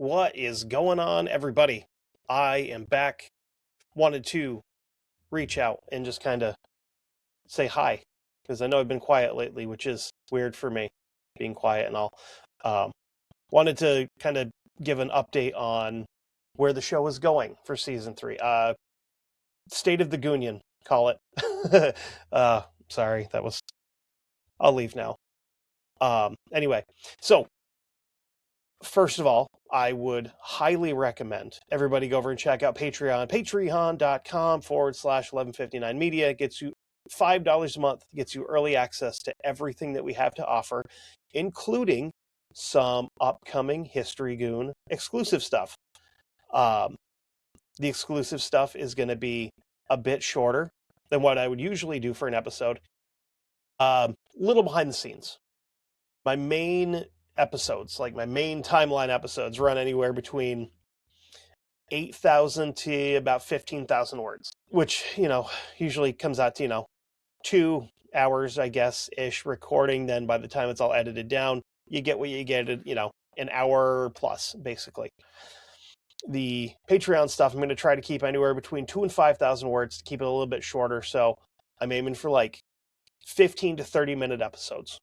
What is going on, everybody? I am back. Wanted to reach out and just kind of say hi because I know I've been quiet lately, which is weird for me, being quiet and all. Um, Wanted to kind of give an update on where the show is going for season 3. State of the Goon-ion, call it. Sorry, that was. I'll leave now. Anyway, so first of all, I would highly recommend everybody go over and check out Patreon. Patreon.com/1159 media. It gets you $5 a month, gets you early access to everything that we have to offer, including some upcoming History Goon exclusive stuff. The exclusive stuff is going to be a bit shorter than what I would usually do for an episode. Little behind the scenes. My main episodes, like my main timeline episodes, run anywhere between 8,000 to about 15,000 words, which, usually comes out to, 2 hours, I guess, ish recording. Then by the time it's all edited down, you get what you get, an hour plus, basically. The Patreon stuff, I'm going to try to keep anywhere between 2 and 5,000 words to keep it a little bit shorter. So I'm aiming for like 15 to 30-minute episodes.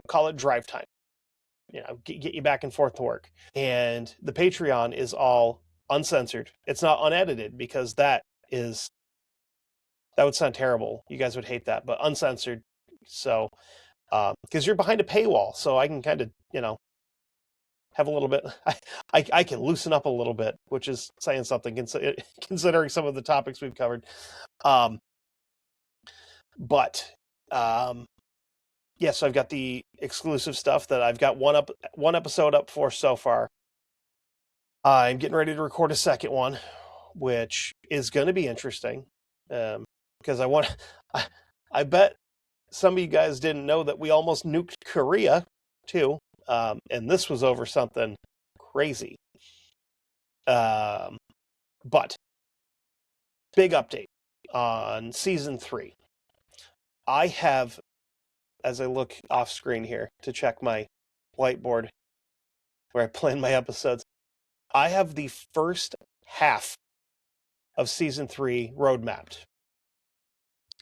Call it drive time. Get you back and forth to work. And the Patreon is all uncensored. It's not unedited because that would sound terrible. You guys would hate that, but uncensored. So, because you're behind a paywall, so I can kind of, have a little bit, I can loosen up a little bit, which is saying something considering some of the topics we've covered. Yeah, so I've got the exclusive stuff that I've got one episode up for so far. I'm getting ready to record a second one, which is going to be interesting, because I bet some of you guys didn't know that we almost nuked Korea too, and this was over something crazy. But big update on season 3. I have, as I look off screen here to check my whiteboard where I plan my episodes, I have the first half of season 3 roadmapped.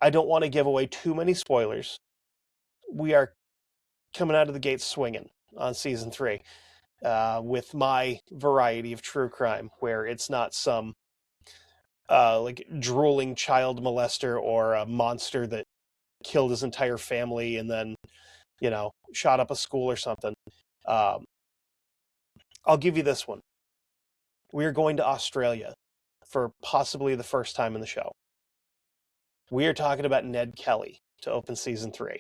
I don't want to give away too many spoilers. We are coming out of the gate swinging on season 3 with my variety of true crime, where it's not some like drooling child molester or a monster that killed his entire family and then, shot up a school or something. I'll give you this one. We are going to Australia for possibly the first time in the show. We are talking about Ned Kelly to open season 3.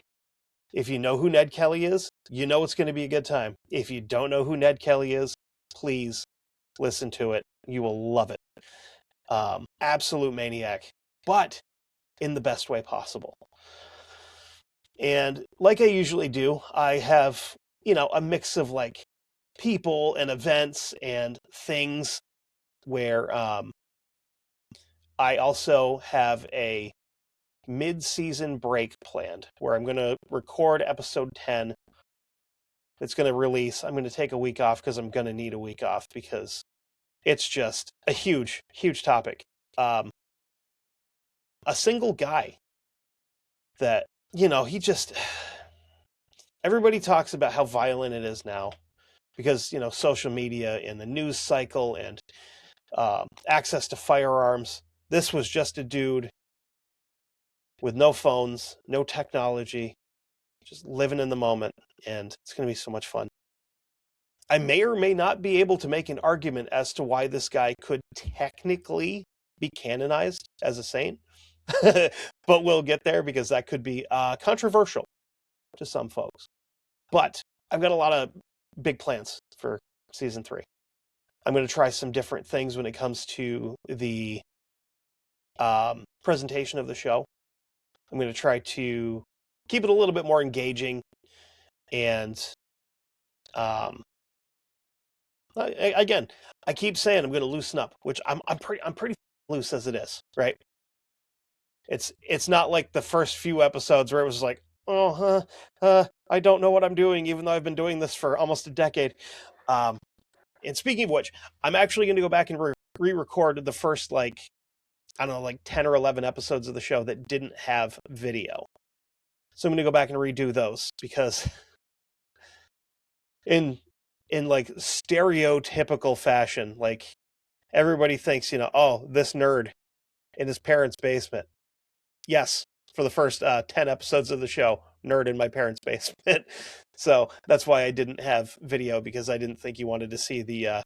If you know who Ned Kelly is, you know it's going to be a good time. If you don't know who Ned Kelly is, please listen to it. You will love it. Absolute maniac, but in the best way possible. And like I usually do, I have, a mix of like people and events and things where I also have a mid-season break planned where I'm going to record episode 10. It's going to release. I'm going to take a week off because I'm going to need a week off because it's just a huge, huge topic. A single guy that, everybody talks about how violent it is now because, social media and the news cycle and access to firearms. This was just a dude with no phones, no technology, just living in the moment, and it's going to be so much fun. I may or may not be able to make an argument as to why this guy could technically be canonized as a saint, but we'll get there because that could be controversial to some folks. But I've got a lot of big plans for season 3. I'm going to try some different things when it comes to the presentation of the show. I'm going to try to keep it a little bit more engaging, and again, I keep saying I'm going to loosen up, which I'm pretty loose as it is, right? It's not like the first few episodes where it was like, I don't know what I'm doing, even though I've been doing this for almost a decade. And speaking of which, I'm actually going to go back and re-record the first, like, I don't know, like 10 or 11 episodes of the show that didn't have video. So I'm going to go back and redo those because in like stereotypical fashion, like everybody thinks, oh, this nerd in his parents' basement. Yes, for the first 10 episodes of the show, nerd in my parents' basement. So that's why I didn't have video, because I didn't think you wanted to see the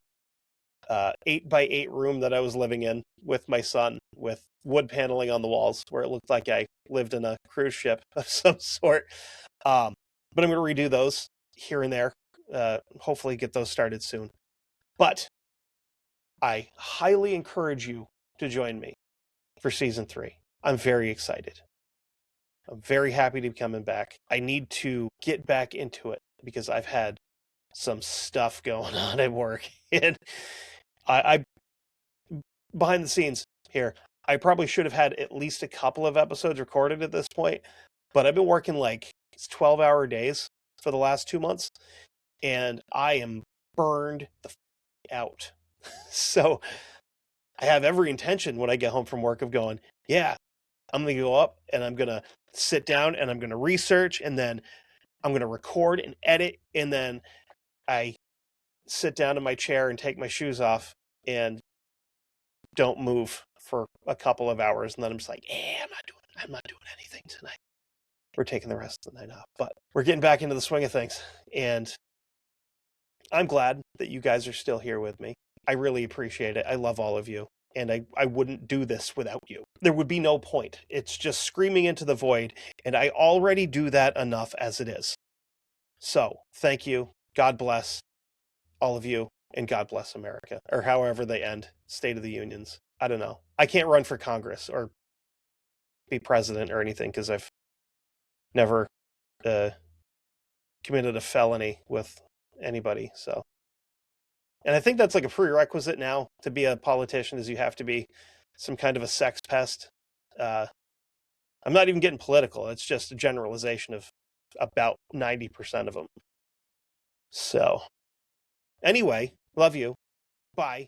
8x8 room that I was living in with my son, with wood paneling on the walls where it looked like I lived in a cruise ship of some sort. But I'm going to redo those here and there. Hopefully get those started soon. But I highly encourage you to join me for season 3. I'm very excited. I'm very happy to be coming back. I need to get back into it because I've had some stuff going on at work. And I behind the scenes here, I probably should have had at least a couple of episodes recorded at this point, but I've been working like 12-hour days for the last 2 months, and I am burned the out. So I have every intention when I get home from work of going, yeah, I'm going to go up and I'm going to sit down and I'm going to research, and then I'm going to record and edit, and then I sit down in my chair and take my shoes off and don't move for a couple of hours, and then I'm just like, I'm not doing anything tonight. We're taking the rest of the night off. But we're getting back into the swing of things, and I'm glad that you guys are still here with me. I really appreciate it. I love all of you, and I wouldn't do this without you. There would be no point. It's just screaming into the void, and I already do that enough as it is. So, thank you. God bless all of you, and God bless America, or however they end. State of the Unions. I don't know. I can't run for Congress or be president or anything because I've never committed a felony with anybody. So, and I think that's like a prerequisite now to be a politician, is you have to be some kind of a sex pest. I'm not even getting political. It's just a generalization of about 90% of them. So, anyway, love you. Bye.